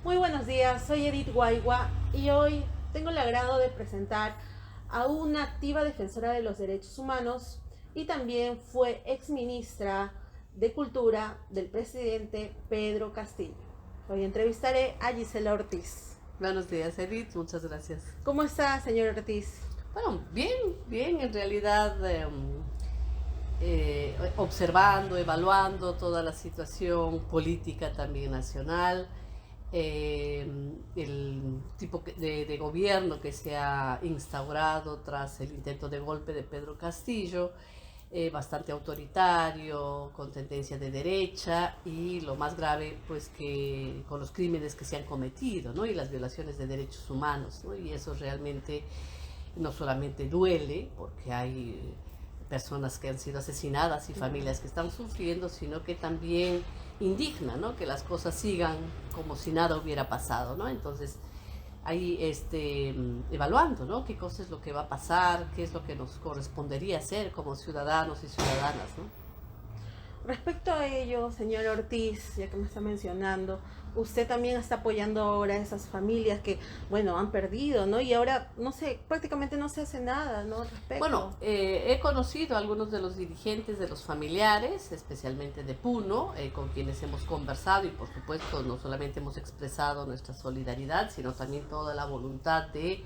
Muy buenos días, soy Edith Guaigua y hoy tengo el agrado de presentar a una activa defensora de los derechos humanos y también fue exministra de Cultura del presidente Pedro Castillo. Hoy entrevistaré a Gisela Ortiz. Buenos días, Edith, muchas gracias. ¿Cómo está, señor Ortiz? Bueno, bien, bien, en realidad observando, evaluando toda la situación política también nacional, el tipo de gobierno que se ha instaurado tras el intento de golpe de Pedro Castillo, bastante autoritario, con tendencia de derecha y lo más grave, pues que con los crímenes que se han cometido, ¿no? Y las violaciones de derechos humanos, ¿no? Y eso realmente no solamente duele, porque hay personas que han sido asesinadas y familias que están sufriendo, sino que también indigna, ¿no? Que las cosas sigan como si nada hubiera pasado, ¿no? Entonces, ahí evaluando, ¿no? Qué cosa es lo que va a pasar, qué es lo que nos correspondería hacer como ciudadanos y ciudadanas, ¿no? Respecto a ello, señor Ortiz, ya que me está mencionando, usted también está apoyando ahora a esas familias que, bueno, han perdido, ¿no? Y ahora, no sé, prácticamente no se hace nada, ¿no? Al Bueno, respecto. he conocido a algunos de los dirigentes de los familiares, especialmente de Puno, con quienes hemos conversado y por supuesto no solamente hemos expresado nuestra solidaridad, sino también toda la voluntad de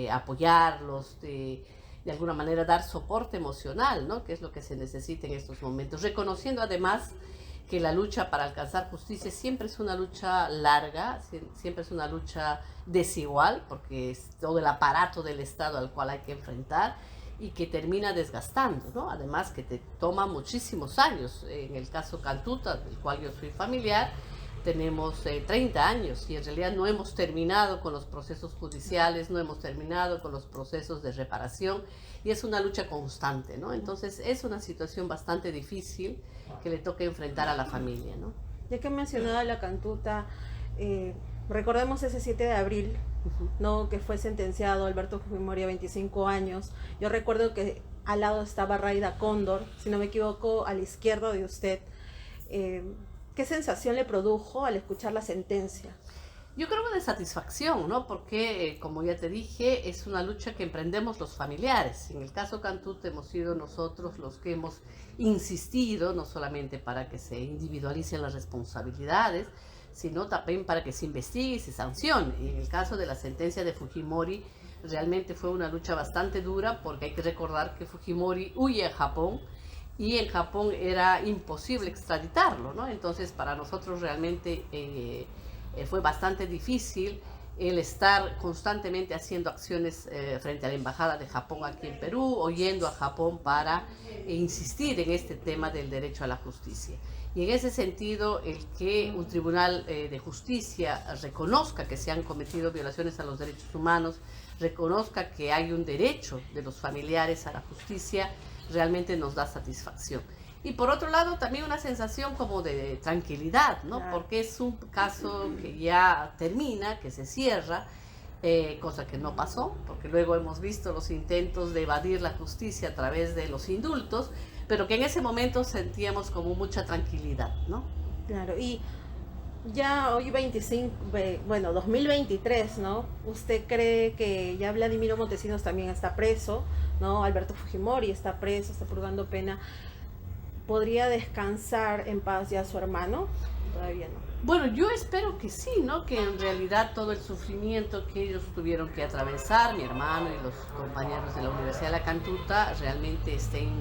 apoyarlos, de alguna manera dar soporte emocional, ¿no? Que es lo que se necesita en estos momentos, reconociendo además que la lucha para alcanzar justicia siempre es una lucha larga, siempre es una lucha desigual, porque es todo el aparato del Estado al cual hay que enfrentar y que termina desgastando, ¿no? Además que te toma muchísimos años. En el caso Cantuta, del cual yo soy familiar, tenemos 30 años y en realidad no hemos terminado con los procesos judiciales, no hemos terminado con los procesos de reparación y es una lucha constante, ¿no? Entonces es una situación bastante difícil que le toca enfrentar a la familia, ¿no? Ya que he mencionado a la Cantuta, eh, recordemos ese 7 de abril, ¿no? Que fue sentenciado Alberto Fujimori a 25 años. Yo recuerdo que al lado estaba Raida Cóndor, si no me equivoco, a la izquierda de usted. Eh, ¿Qué sensación le produjo al escuchar la sentencia? Yo creo que de satisfacción, ¿no? Porque, como ya te dije, es una lucha que emprendemos los familiares. En el caso Cantut hemos sido nosotros los que hemos insistido, no solamente para que se individualicen las responsabilidades, sino también para que se investigue y se sancione. Y en el caso de la sentencia de Fujimori, realmente fue una lucha bastante dura, porque hay que recordar que Fujimori huye a Japón, y en Japón era imposible extraditarlo, ¿no? Entonces, para nosotros realmente fue bastante difícil el estar constantemente haciendo acciones frente a la Embajada de Japón aquí en Perú, o yendo a Japón para insistir en este tema del derecho a la justicia. Y en ese sentido, el que un tribunal de justicia reconozca que se han cometido violaciones a los derechos humanos, reconozca que hay un derecho de los familiares a la justicia, realmente nos da satisfacción. Y por otro lado, también una sensación como de tranquilidad, ¿no? Claro. Porque es un caso que ya termina, que se cierra, cosa que no pasó, porque luego hemos visto los intentos de evadir la justicia a través de los indultos, pero que en ese momento sentíamos como mucha tranquilidad, ¿no? Claro, y ya hoy 25, bueno, 2023, ¿no? ¿Usted cree que ya Vladimiro Montesinos también está preso, ¿no? Alberto Fujimori está preso, está purgando pena. ¿Podría descansar en paz ya su hermano? Todavía no. Bueno, yo espero que sí, ¿no? Que en realidad todo el sufrimiento que ellos tuvieron que atravesar, mi hermano y los compañeros de la Universidad de la Cantuta, realmente estén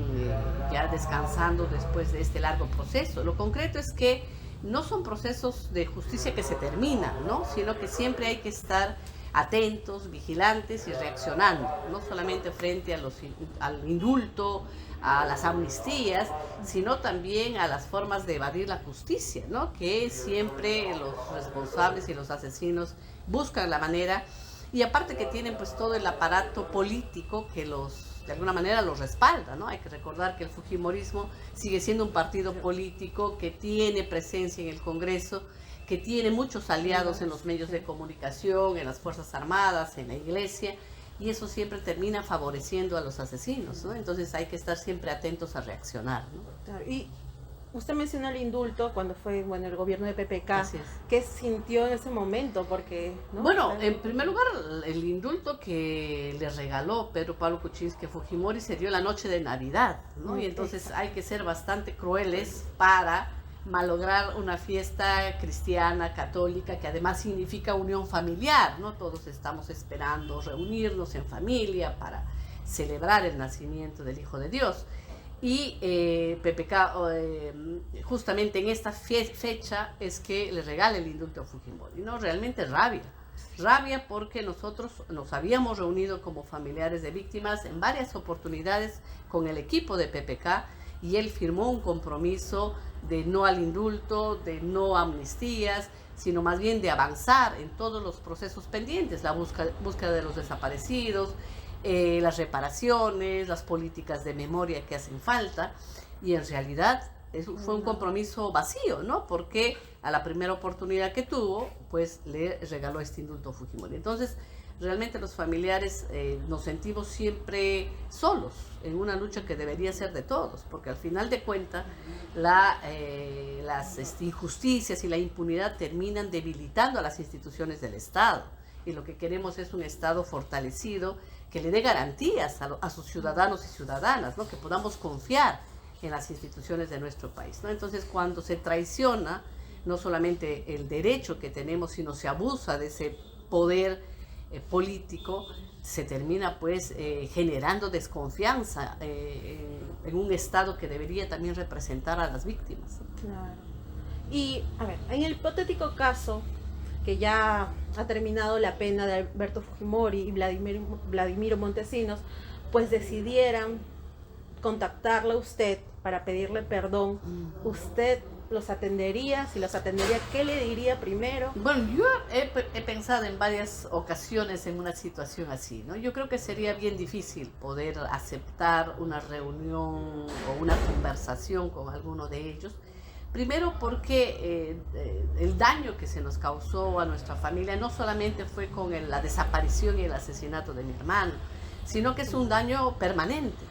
ya descansando después de este largo proceso. Lo concreto es que no son procesos de justicia que se terminan, ¿no? Sino que siempre hay que estar atentos, vigilantes y reaccionando, no solamente frente al indulto, a las amnistías, sino también a las formas de evadir la justicia, ¿no? Que siempre los responsables y los asesinos buscan la manera, y aparte que tienen pues todo el aparato político que de alguna manera los respalda, ¿no? Hay que recordar que el Fujimorismo sigue siendo un partido político que tiene presencia en el Congreso, que tiene muchos aliados en los medios de comunicación, en las Fuerzas Armadas, en la Iglesia, y eso siempre termina favoreciendo a los asesinos, ¿no? Entonces hay que estar siempre atentos a reaccionar, ¿no? Claro, y usted mencionó el indulto cuando fue, bueno, el gobierno de PPK. Así es. ¿Qué sintió en ese momento? Porque, ¿no? Bueno, en primer lugar, el indulto que le regaló Pedro Pablo Kuczynski a Fujimori se dio la noche de Navidad, ¿no? Y entonces hay que ser bastante crueles para malograr una fiesta cristiana, católica, que además significa unión familiar, ¿no? Todos estamos esperando reunirnos en familia para celebrar el nacimiento del Hijo de Dios. Y PPK, justamente en esta fecha es que le regala el indulto a Fujimori, ¿no? Realmente rabia porque nosotros nos habíamos reunido como familiares de víctimas en varias oportunidades con el equipo de PPK y él firmó un compromiso de no al indulto, de no amnistías, sino más bien de avanzar en todos los procesos pendientes, la búsqueda de los desaparecidos, las reparaciones, las políticas de memoria que hacen falta, y en realidad fue un compromiso vacío, ¿no? Porque a la primera oportunidad que tuvo, pues le regaló este indulto a Fujimori. Entonces, realmente los familiares nos sentimos siempre solos en una lucha que debería ser de todos, porque al final de cuentas las injusticias y la impunidad terminan debilitando a las instituciones del Estado, y lo que queremos es un Estado fortalecido que le dé garantías a sus ciudadanos y ciudadanas, ¿no? Que podamos confiar en las instituciones de nuestro país, ¿no? Entonces, cuando se traiciona no solamente el derecho que tenemos, sino se abusa de ese poder político, se termina pues generando desconfianza en un Estado que debería también representar a las víctimas. Claro. Y, a ver, en el hipotético caso que ya ha terminado la pena de Alberto Fujimori y Vladimiro Montesinos, pues decidieran contactarle a usted para pedirle perdón, ¿usted los atendería? Si los atendería, ¿qué le diría primero? Bueno, yo he pensado en varias ocasiones en una situación así, ¿no? Yo creo que sería bien difícil poder aceptar una reunión o una conversación con alguno de ellos. Primero porque el daño que se nos causó a nuestra familia no solamente fue con la desaparición y el asesinato de mi hermano, sino que es un daño permanente,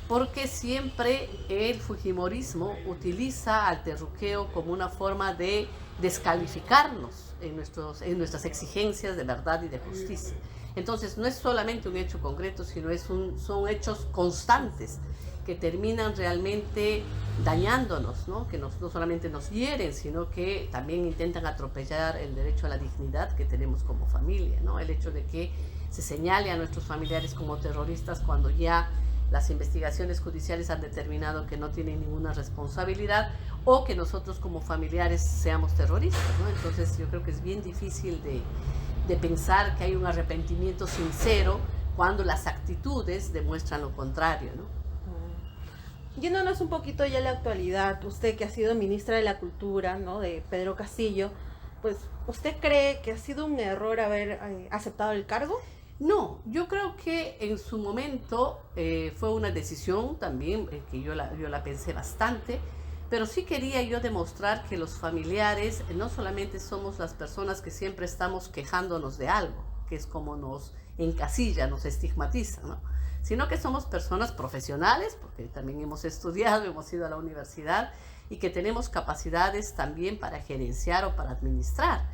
porque siempre el fujimorismo utiliza al terruqueo como una forma de descalificarnos en nuestras exigencias de verdad y de justicia. Entonces no es solamente un hecho concreto, sino son hechos constantes que terminan realmente dañándonos, ¿no? Que no solamente nos hieren, sino que también intentan atropellar el derecho a la dignidad que tenemos como familia, ¿no? El hecho de que se señale a nuestros familiares como terroristas cuando ya las investigaciones judiciales han determinado que no tienen ninguna responsabilidad, o que nosotros como familiares seamos terroristas, ¿no? Entonces yo creo que es bien difícil de pensar que hay un arrepentimiento sincero cuando las actitudes demuestran lo contrario, ¿no? Yéndonos un poquito ya a la actualidad, usted que ha sido ministra de la Cultura, ¿no?, de Pedro Castillo, pues, ¿usted cree que ha sido un error haber aceptado el cargo? No, yo creo que en su momento fue una decisión también que yo la pensé bastante, pero sí quería yo demostrar que los familiares no solamente somos las personas que siempre estamos quejándonos de algo, que es como nos encasilla, nos estigmatiza, ¿no? Sino que somos personas profesionales, porque también hemos estudiado, hemos ido a la universidad, y que tenemos capacidades también para gerenciar o para administrar.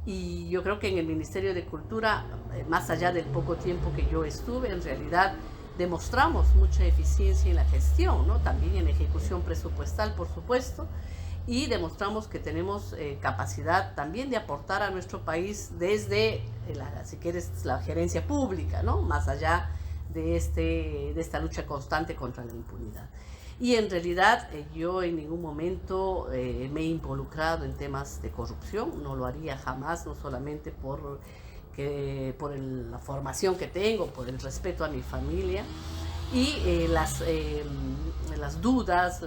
Y yo creo que en el Ministerio de Cultura, más allá del poco tiempo que yo estuve, en realidad demostramos mucha eficiencia en la gestión, ¿no? También en ejecución presupuestal, por supuesto, y demostramos que tenemos capacidad también de aportar a nuestro país desde, si quieres, la gerencia pública, ¿no? Más allá de esta lucha constante contra la impunidad. Y en realidad yo en ningún momento me he involucrado en temas de corrupción, no lo haría jamás, no solamente por la formación que tengo, por el respeto a mi familia, y las dudas,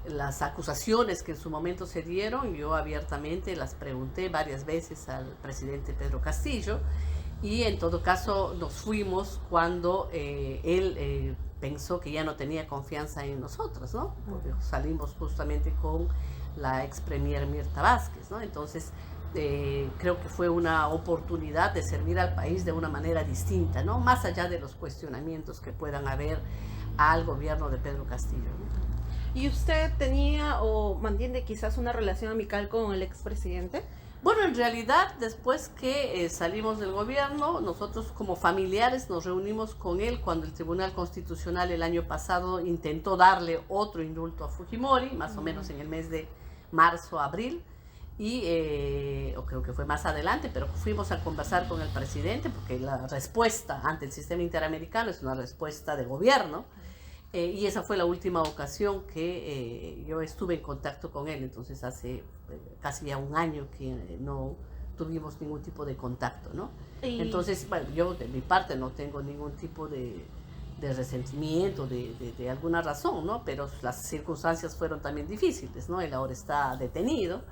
las acusaciones que en su momento se dieron, yo abiertamente las pregunté varias veces al presidente Pedro Castillo, y en todo caso nos fuimos cuando él pensó que ya no tenía confianza en nosotros, ¿no? Porque salimos justamente con la ex premier Mirta Vázquez, ¿no? Entonces creo que fue una oportunidad de servir al país de una manera distinta, ¿no? Más allá de los cuestionamientos que puedan haber al gobierno de Pedro Castillo, ¿no? ¿Y usted tenía o mantiene quizás una relación amical con el expresidente? Bueno, en realidad, después que salimos del gobierno, nosotros como familiares nos reunimos con él cuando el Tribunal Constitucional el año pasado intentó darle otro indulto a Fujimori, más o menos en el mes de marzo, abril, o creo que fue más adelante, pero fuimos a conversar con el presidente porque la respuesta ante el sistema interamericano es una respuesta de gobierno. Y esa fue la última ocasión que yo estuve en contacto con él, entonces hace casi ya un año que no tuvimos ningún tipo de contacto, ¿no? Entonces, bueno, yo de mi parte no tengo ningún tipo de resentimiento, de alguna razón, ¿no? Pero las circunstancias fueron también difíciles, ¿no? Él ahora está detenido,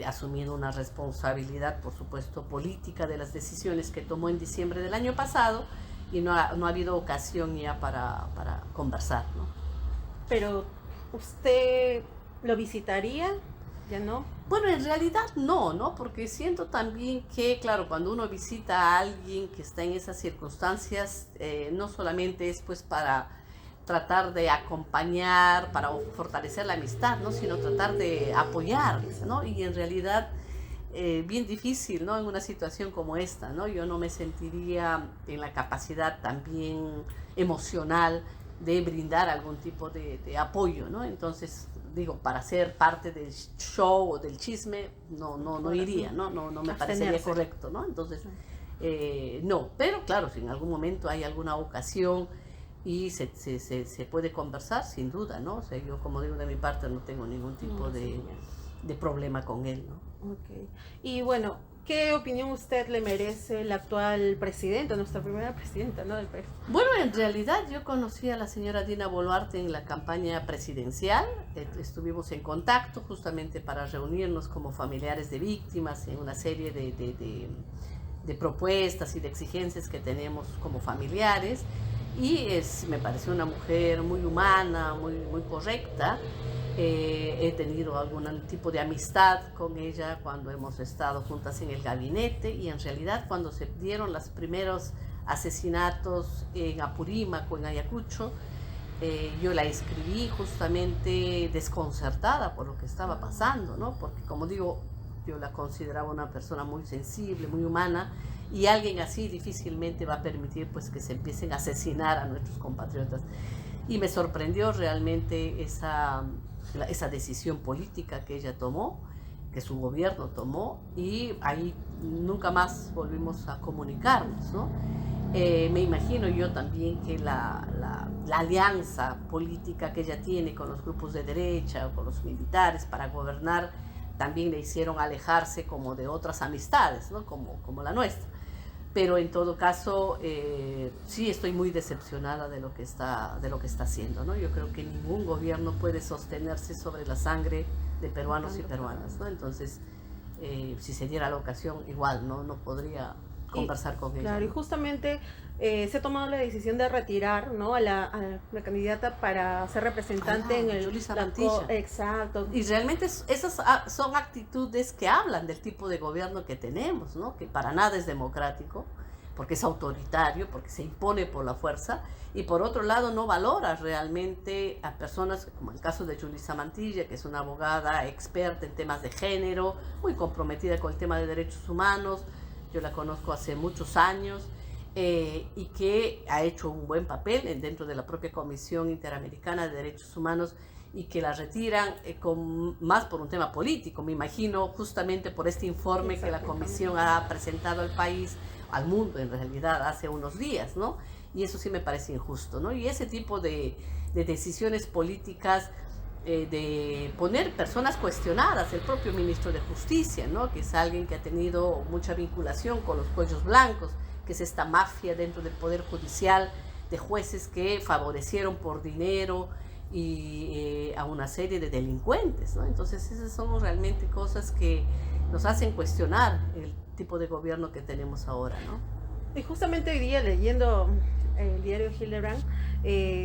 asumiendo una responsabilidad, por supuesto, política de las decisiones que tomó en diciembre del año pasado, y no ha habido ocasión ya para conversar, ¿no? Pero, ¿usted lo visitaría? ¿Ya no? Bueno, en realidad no, porque siento también que, claro, cuando uno visita a alguien que está en esas circunstancias, no solamente es pues para tratar de acompañar, para fortalecer la amistad, ¿no? Sino tratar de apoyar, ¿no? Y en realidad bien difícil, ¿no? En una situación como esta, ¿no? Yo no me sentiría en la capacidad también emocional de brindar algún tipo de apoyo, ¿no? Entonces, digo, para ser parte del show o del chisme, no iría, ¿no? No me parecería correcto, ¿no? Entonces, no. Pero claro, si en algún momento hay alguna ocasión y se puede conversar, sin duda, ¿no? O sea, yo, como digo, de mi parte no tengo ningún tipo de problema con él, ¿no? Okay. Y bueno, ¿qué opinión usted le merece el actual presidente, nuestra primera presidenta, ¿no? Del país? Bueno, en realidad yo conocí a la señora Dina Boluarte en la campaña presidencial. Estuvimos en contacto justamente para reunirnos como familiares de víctimas en una serie de propuestas y de exigencias que tenemos como familiares. Y me pareció una mujer muy humana, muy correcta. He tenido algún tipo de amistad con ella cuando hemos estado juntas en el gabinete, y en realidad cuando se dieron los primeros asesinatos en Apurímac, en Ayacucho, yo la escribí justamente desconcertada por lo que estaba pasando, ¿no? Porque, como digo, yo la consideraba una persona muy sensible, muy humana, y alguien así difícilmente va a permitir pues que se empiecen a asesinar a nuestros compatriotas. Y me sorprendió realmente esa decisión política que ella tomó, que su gobierno tomó, y ahí nunca más volvimos a comunicarnos, ¿no? Me imagino yo también que la alianza política que ella tiene con los grupos de derecha o con los militares para gobernar también le hicieron alejarse como de otras amistades, ¿no? Como la nuestra. Pero en todo caso, sí estoy muy decepcionada de lo que está haciendo, ¿no? Yo creo que ningún gobierno puede sostenerse sobre la sangre de peruanos y peruanas, ¿no? Entonces, si se diera la ocasión, igual, no podría conversar con ella. Claro, ¿no? Y justamente se ha tomado la decisión de retirar, ¿no? a la candidata para ser representante en el... Yulisa Mantilla. Exacto. Y realmente esas son actitudes que hablan del tipo de gobierno que tenemos, ¿no? Que para nada es democrático, porque es autoritario, porque se impone por la fuerza, y por otro lado no valora realmente a personas como el caso de Yulisa Mantilla, que es una abogada experta en temas de género, muy comprometida con el tema de derechos humanos. Yo la conozco hace muchos años, y que ha hecho un buen papel dentro de la propia Comisión Interamericana de Derechos Humanos, y que la retiran más por un tema político, me imagino, justamente por este informe que la Comisión ha presentado al país, al mundo en realidad, hace unos días, ¿no? Y eso sí me parece injusto, ¿no? Y ese tipo de decisiones políticas, de poner personas cuestionadas, el propio ministro de Justicia, ¿no? Que es alguien que ha tenido mucha vinculación con los cuellos blancos, que es esta mafia dentro del Poder Judicial de jueces que favorecieron por dinero y a una serie de delincuentes, ¿no? Entonces esas son realmente cosas que nos hacen cuestionar el tipo de gobierno que tenemos ahora, ¿no? Y justamente hoy día, leyendo el diario Hildebrand,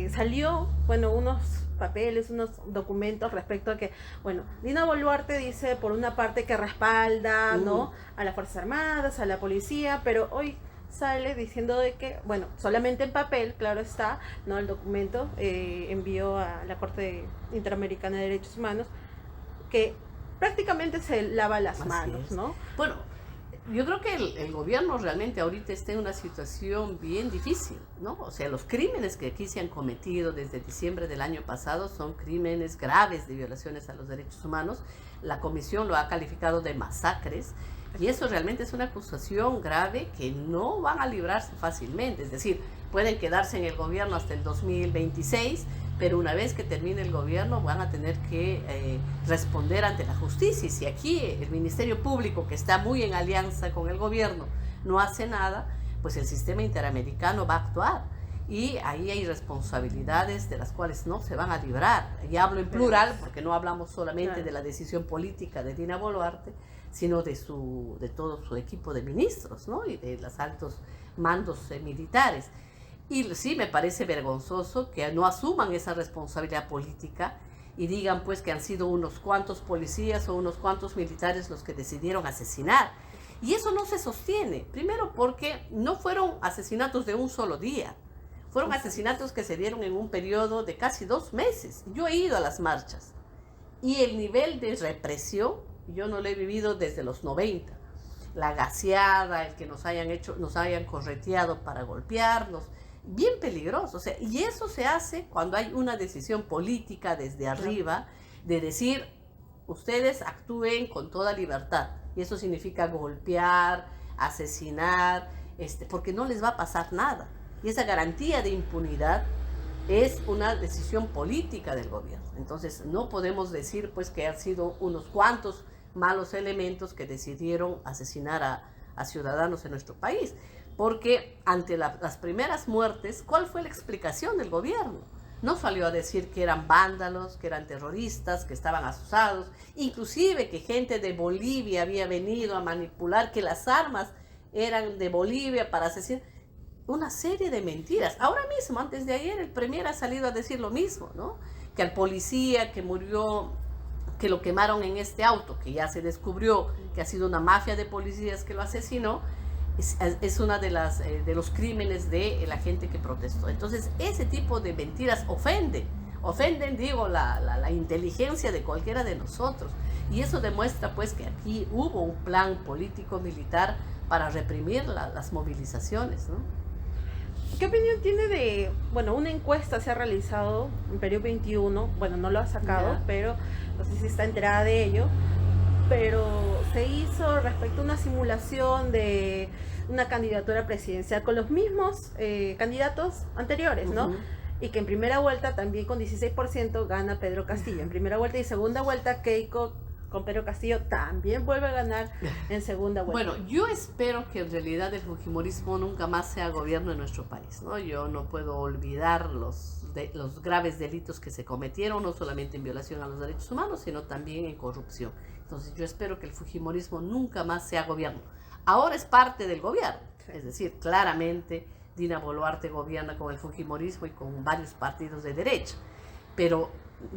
salió, bueno, unos papeles, unos documentos respecto a que, bueno, Dina Boluarte dice por una parte que respalda, ¿no? a las Fuerzas Armadas, a la policía, pero hoy sale diciendo de que, bueno, solamente en papel, claro está, no el documento, envió a la Corte Interamericana de Derechos Humanos, que prácticamente se lava las Así manos, es. ¿no? Bueno, yo creo que el gobierno realmente ahorita está en una situación bien difícil, ¿no? O sea, los crímenes que aquí se han cometido desde diciembre del año pasado son crímenes graves de violaciones a los derechos humanos. La comisión lo ha calificado de masacres y eso realmente es una acusación grave que no van a librarse fácilmente. Es decir, pueden quedarse en el gobierno hasta el 2026, pero una vez que termine el gobierno van a tener que responder ante la justicia. Y si aquí el Ministerio Público, que está muy en alianza con el gobierno, no hace nada, pues el sistema interamericano va a actuar. Y ahí hay responsabilidades de las cuales no se van a librar. Y hablo en plural porque no hablamos solamente de la decisión política de Dina Boluarte, sino de todo su equipo de ministros, ¿no? Y de los altos mandos militares. Y sí me parece vergonzoso que no asuman esa responsabilidad política y digan pues que han sido unos cuantos policías o unos cuantos militares los que decidieron asesinar. Y eso no se sostiene, primero porque no fueron asesinatos de un solo día, fueron asesinatos que se dieron en un periodo de casi 2 meses. Yo he ido a las marchas y el nivel de represión yo no lo he vivido desde los 90. La gaseada, el que nos hayan correteado para golpearnos, bien peligroso. O sea, y eso se hace cuando hay una decisión política desde arriba de decir, ustedes actúen con toda libertad. Y eso significa golpear, asesinar, porque no les va a pasar nada. Y esa garantía de impunidad es una decisión política del gobierno. Entonces, no podemos decir pues que han sido unos cuantos malos elementos que decidieron asesinar a ciudadanos en nuestro país. Porque ante las primeras muertes, ¿cuál fue la explicación del gobierno? No salió a decir que eran vándalos, que eran terroristas, que estaban asusados, inclusive que gente de Bolivia había venido a manipular, que las armas eran de Bolivia para asesinar. Una serie de mentiras. Ahora mismo, antes de ayer, el premier ha salido a decir lo mismo, ¿no? Que al policía que murió, que lo quemaron en este auto, que ya se descubrió que ha sido una mafia de policías que lo asesinó, es una de los crímenes de la gente que protestó. Entonces, ese tipo de mentiras ofenden, digo, la inteligencia de cualquiera de nosotros. Y eso demuestra, pues, que aquí hubo un plan político-militar para reprimir las movilizaciones, ¿no? ¿Qué opinión tiene de, bueno, una encuesta se ha realizado en Perú 21, bueno, no lo ha sacado, pero no sé si está enterada de ello, pero se hizo respecto a una simulación de una candidatura presidencial con los mismos candidatos anteriores, ¿no? Y que en primera vuelta también con 16% gana Pedro Castillo, en primera vuelta, y segunda vuelta Keiko con Pedro Castillo también vuelve a ganar en segunda vuelta. Bueno, yo espero que en realidad el fujimorismo nunca más sea gobierno en nuestro país, ¿no? Yo no puedo olvidar los graves delitos que se cometieron, no solamente en violación a los derechos humanos, sino también en corrupción. Entonces yo espero que el fujimorismo nunca más sea gobierno. Ahora es parte del gobierno, es decir, claramente Dina Boluarte gobierna con el fujimorismo y con varios partidos de derecha, pero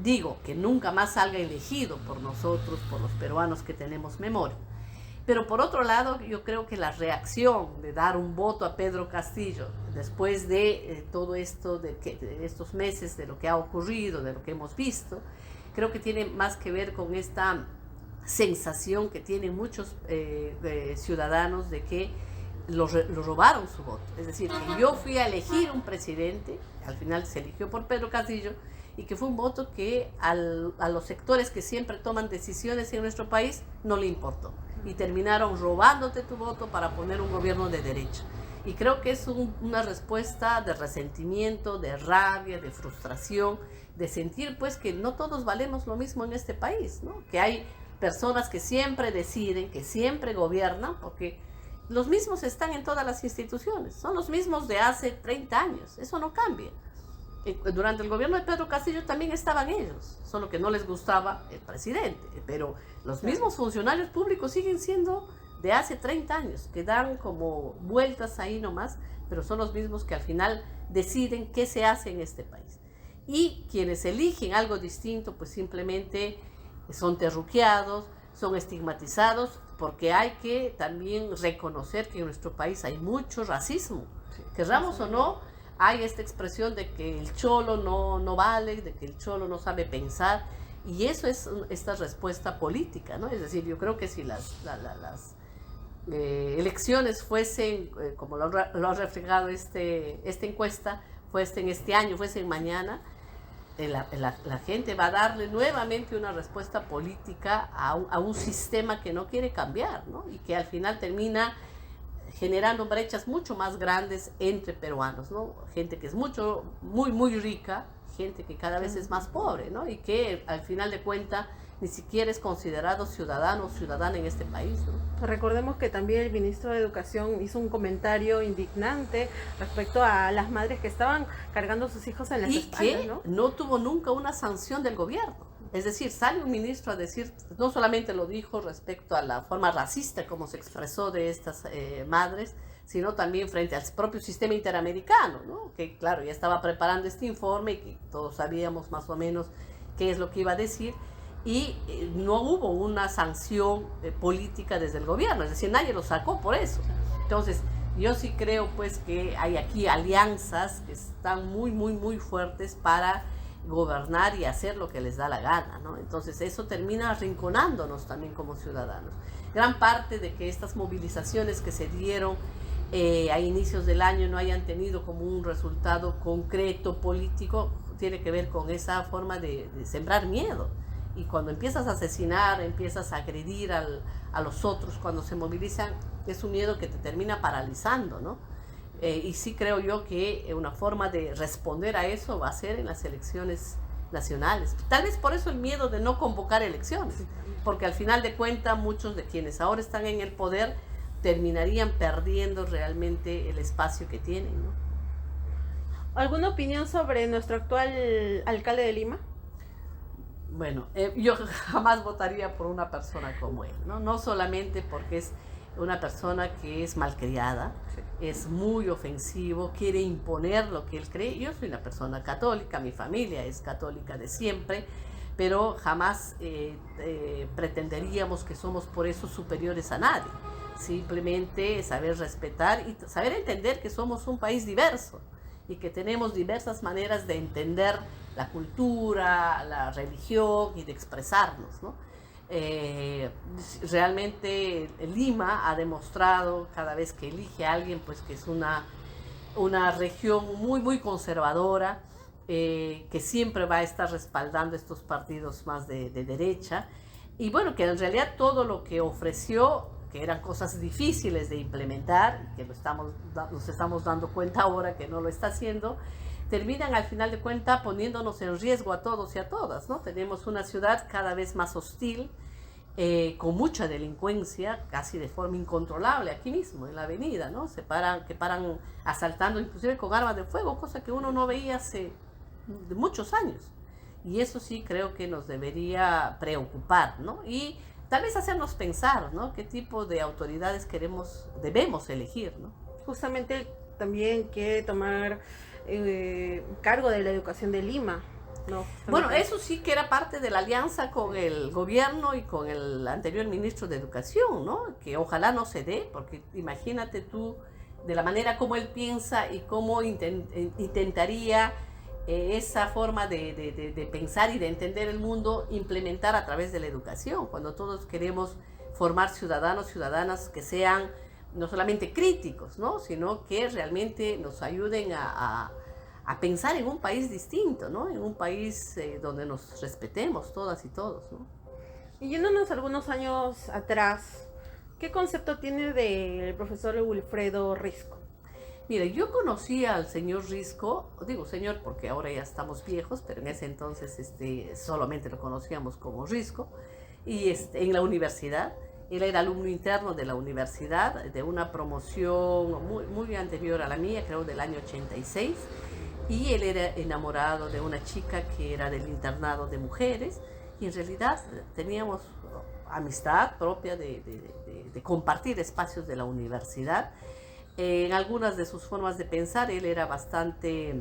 digo que nunca más salga elegido por nosotros, por los peruanos que tenemos memoria. Pero por otro lado, yo creo que la reacción de dar un voto a Pedro Castillo después de todo esto, de estos meses, de lo que ha ocurrido, de lo que hemos visto, creo que tiene más que ver con esta sensación que tienen muchos ciudadanos de que lo robaron su voto. Es decir, que yo fui a elegir un presidente, al final se eligió por Pedro Castillo, y que fue un voto que a los sectores que siempre toman decisiones en nuestro país no le importó. Y terminaron robándote tu voto para poner un gobierno de derecha. Y creo que es una respuesta de resentimiento, de rabia, de frustración, de sentir pues que no todos valemos lo mismo en este país, ¿no? Que hay personas que siempre deciden, que siempre gobiernan, porque los mismos están en todas las instituciones, son los mismos de hace 30 años, eso no cambia. Durante el gobierno de Pedro Castillo también estaban ellos, solo que no les gustaba el presidente, pero los mismos funcionarios públicos siguen siendo de hace 30 años, que dan como vueltas ahí nomás, pero son los mismos que al final deciden qué se hace en este país. Y quienes eligen algo distinto, pues simplemente son terruqueados, son estigmatizados porque hay que también reconocer que en nuestro país hay mucho racismo. Sí, querramos o no, hay esta expresión de que el cholo no vale, de que el cholo no sabe pensar, y eso es esta respuesta política, ¿no? Es decir, yo creo que si las elecciones fuesen, como lo ha reflejado esta encuesta, fuesen este año, fuesen mañana, la gente va a darle nuevamente una respuesta política a un sistema que no quiere cambiar, ¿no? Y que al final termina generando brechas mucho más grandes entre peruanos, ¿no? Gente que es muy rica, gente que cada vez es más pobre, ¿no? Y que al final de cuentas ni siquiera es considerado ciudadano o ciudadana en este país, ¿no? Recordemos que también el ministro de Educación hizo un comentario indignante respecto a las madres que estaban cargando a sus hijos en las espaldas, y que no tuvo nunca una sanción del gobierno. Es decir, sale un ministro a decir, no solamente lo dijo respecto a la forma racista como se expresó de estas madres, sino también frente al propio sistema interamericano, ¿no? Que claro, ya estaba preparando este informe y que todos sabíamos más o menos qué es lo que iba a decir, y no hubo una sanción política desde el gobierno, es decir, nadie lo sacó por eso. Entonces, yo sí creo pues que hay aquí alianzas que están muy fuertes para gobernar y hacer lo que les da la gana, ¿no? Entonces eso termina arrinconándonos también como ciudadanos. Gran parte de que estas movilizaciones que se dieron a inicios del año no hayan tenido como un resultado concreto político tiene que ver con esa forma de sembrar miedo. Y cuando empiezas a asesinar, empiezas a agredir a los otros, cuando se movilizan, es un miedo que te termina paralizando, ¿no? Y sí creo yo que una forma de responder a eso va a ser en las elecciones nacionales. Tal vez por eso el miedo de no convocar elecciones, porque al final de cuentas muchos de quienes ahora están en el poder terminarían perdiendo realmente el espacio que tienen, ¿no? ¿Alguna opinión sobre nuestro actual alcalde de Lima? Bueno, yo jamás votaría por una persona como él, ¿no? No solamente porque es una persona que es malcriada, sí, es muy ofensivo, quiere imponer lo que él cree. Yo soy una persona católica, mi familia es católica de siempre, pero jamás pretenderíamos que somos por eso superiores a nadie. Simplemente saber respetar y saber entender que somos un país diverso y que tenemos diversas maneras de entender la cultura, la religión y de expresarnos, ¿no? Realmente Lima ha demostrado cada vez que elige a alguien pues que es una región muy conservadora, que siempre va a estar respaldando estos partidos más de derecha, y bueno, que en realidad todo lo que ofreció, que eran cosas difíciles de implementar, que nos estamos dando cuenta ahora que no lo está haciendo, terminan al final de cuentas poniéndonos en riesgo a todos y a todas, ¿no? Tenemos una ciudad cada vez más hostil, con mucha delincuencia, casi de forma incontrolable, aquí mismo, en la avenida, ¿no? Que paran asaltando, inclusive con armas de fuego, cosa que uno no veía hace muchos años. Y eso sí creo que nos debería preocupar, ¿no? Y tal vez hacernos pensar, ¿no? ¿Qué tipo de autoridades debemos elegir, ¿no? Justamente también quiere tomar cargo de la educación de Lima, ¿no? Bueno, eso sí que era parte de la alianza con el gobierno y con el anterior ministro de Educación, ¿no? Que ojalá no se dé, porque imagínate tú de la manera como él piensa y cómo intentaría esa forma de pensar y de entender el mundo implementar a través de la educación, cuando todos queremos formar ciudadanos, ciudadanas que sean no solamente críticos, ¿no? Sino que realmente nos ayuden a pensar en un país distinto, ¿no? En un país donde nos respetemos todas y todos, ¿no? Y yéndonos algunos años atrás, ¿qué concepto tiene del profesor Wilfredo Risco? Mira, yo conocí al señor Risco, digo señor porque ahora ya estamos viejos, pero en ese entonces solamente lo conocíamos como Risco, y en la universidad. Él era alumno interno de la universidad, de una promoción muy anterior a la mía, creo del año 86, y él era enamorado de una chica que era del internado de mujeres, y en realidad teníamos amistad propia de compartir espacios de la universidad. En algunas de sus formas de pensar él era bastante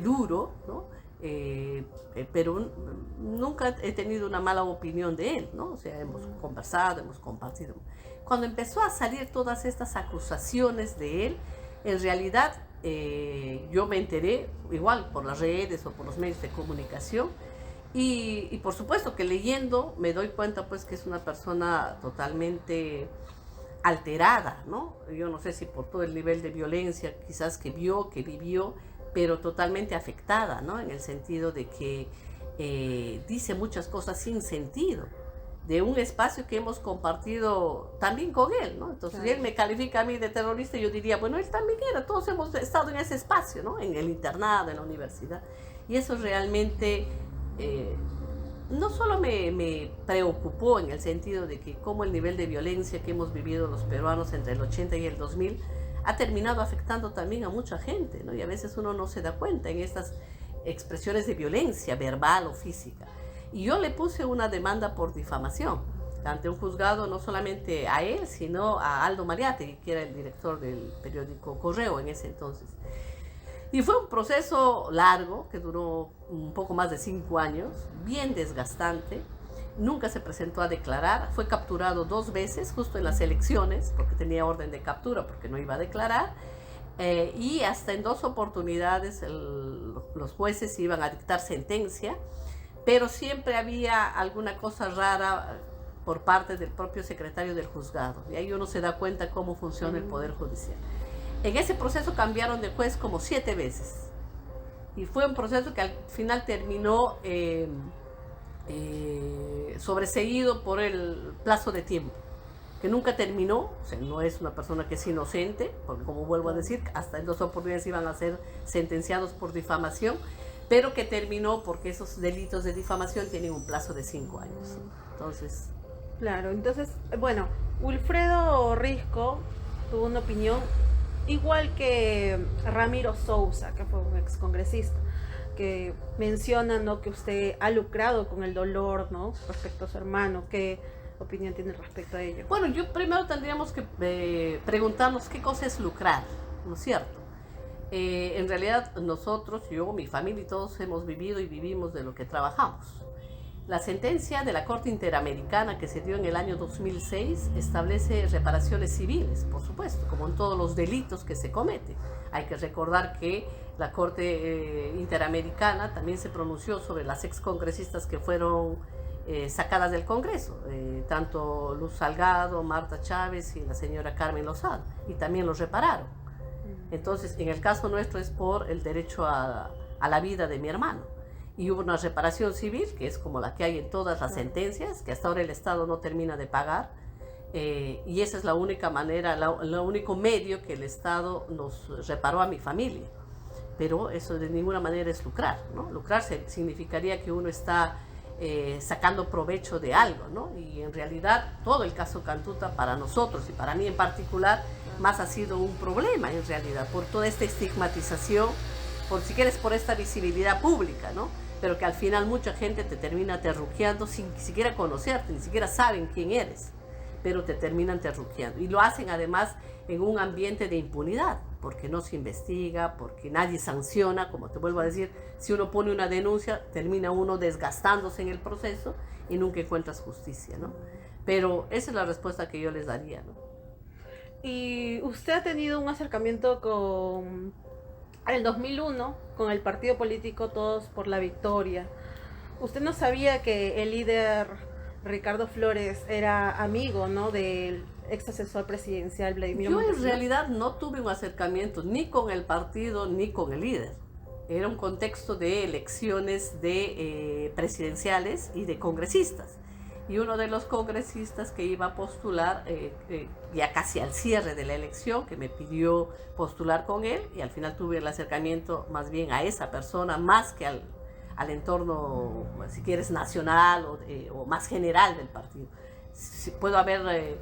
duro, ¿no? pero nunca he tenido una mala opinión de él, ¿no? O sea, hemos conversado, hemos compartido. Cuando empezó a salir todas estas acusaciones de él, en realidad yo me enteré igual por las redes o por los medios de comunicación y por supuesto que leyendo me doy cuenta pues que es una persona totalmente alterada, ¿no? Yo no sé si por todo el nivel de violencia quizás que vio, que vivió, pero totalmente afectada, ¿no? En el sentido de que dice muchas cosas sin sentido, de un espacio que hemos compartido también con él, ¿no? Entonces, claro, él me califica a mí de terrorista y yo diría, bueno, él también era, todos hemos estado en ese espacio, ¿no? En el internado, en la universidad. Y eso realmente no solo me preocupó en el sentido de que cómo el nivel de violencia que hemos vivido los peruanos entre el 80 y el 2000 ha terminado afectando también a mucha gente, ¿no? Y a veces uno no se da cuenta en estas expresiones de violencia verbal o física. Y yo le puse una demanda por difamación ante un juzgado, no solamente a él, sino a Aldo Mariátegui, que era el director del periódico Correo en ese entonces. Y fue un proceso largo, que duró un poco más de 5 años, bien desgastante. Nunca se presentó a declarar, fue capturado 2 veces, justo en las elecciones, porque tenía orden de captura, porque no iba a declarar. Y hasta en 2 oportunidades los jueces iban a dictar sentencia, pero siempre había alguna cosa rara por parte del propio secretario del juzgado. Y ahí uno se da cuenta cómo funciona el Poder Judicial. En ese proceso cambiaron de juez como 7 veces. Y fue un proceso que al final terminó sobreseído por el plazo de tiempo, que nunca terminó. O sea, no es una persona que es inocente, porque como vuelvo a decir, hasta en 2 oportunidades iban a ser sentenciados por difamación, pero que terminó porque esos delitos de difamación tienen un plazo de 5 años. Entonces... Claro, entonces, bueno, Wilfredo Risco tuvo una opinión igual que Ramiro Sousa, que fue un excongresista, que menciona, ¿no?, que usted ha lucrado con el dolor, ¿no?, respecto a su hermano. ¿Qué opinión tiene respecto a ello? Bueno, yo primero tendríamos que preguntarnos qué cosa es lucrar, ¿no es cierto? En realidad nosotros, yo, mi familia y todos hemos vivido y vivimos de lo que trabajamos. La sentencia de la Corte Interamericana que se dio en el año 2006 establece reparaciones civiles, por supuesto, como en todos los delitos que se cometen. Hay que recordar que la Corte Interamericana también se pronunció sobre las excongresistas que fueron sacadas del Congreso, tanto Luz Salgado, Marta Chávez y la señora Carmen Lozada, y también los repararon. Entonces, en el caso nuestro es por el derecho a la vida de mi hermano. Y hubo una reparación civil, que es como la que hay en todas las sentencias, que hasta ahora el Estado no termina de pagar. Y esa es la única manera, el único medio que el Estado nos reparó a mi familia. Pero eso de ninguna manera es lucrar, ¿no? Lucrar significaría que uno está sacando provecho de algo, ¿no? Y en realidad todo el caso Cantuta para nosotros y para mí en particular más ha sido un problema en realidad, por toda esta estigmatización, por si quieres por esta visibilidad pública, ¿no? Pero que al final mucha gente te termina terruqueando sin siquiera conocerte, ni siquiera saben quién eres, pero te terminan terruqueando. Y lo hacen además en un ambiente de impunidad, porque no se investiga, porque nadie sanciona, como te vuelvo a decir, si uno pone una denuncia, termina uno desgastándose en el proceso y nunca encuentras justicia, ¿no? Pero esa es la respuesta que yo les daría, ¿no? Y usted ha tenido un acercamiento con el 2001, con el partido político Todos por la Victoria. ¿Usted no sabía que el líder Ricardo Flores era amigo, ¿no?, del ex asesor presidencial Vladimir Montesinos? Yo en realidad no tuve un acercamiento ni con el partido ni con el líder. Era un contexto de elecciones presidenciales y de congresistas. Y uno de los congresistas que iba a postular, ya casi al cierre de la elección, que me pidió postular con él, y al final tuve el acercamiento más bien a esa persona, más que al entorno, si quieres, nacional o más general del partido. Si puedo haber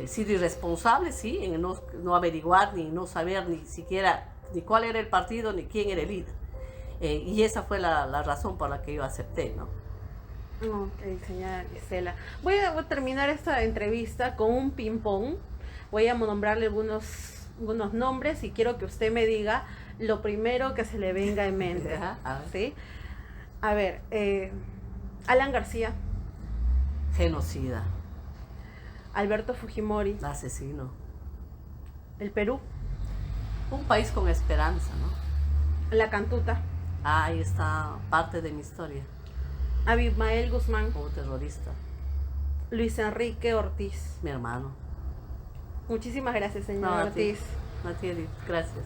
sido irresponsable, sí, en no averiguar, ni no saber ni siquiera ni cuál era el partido, ni quién era el líder. Y esa fue la razón por la que yo acepté, ¿no? Ok, señora Gisela. Voy a terminar esta entrevista con un ping-pong. Voy a nombrarle algunos nombres y quiero que usted me diga lo primero que se le venga en mente. ¿Sí? A ver, Alan García, Genocida, Alberto Fujimori, asesino. el Perú, Un país con esperanza, ¿no? la Cantuta, Ahí está parte de mi historia. Abimael Guzmán, Como terrorista, Luis Enrique Ortiz. mi hermano. Muchísimas gracias, señor No, a ti. Ortiz. A ti, Edith. Gracias.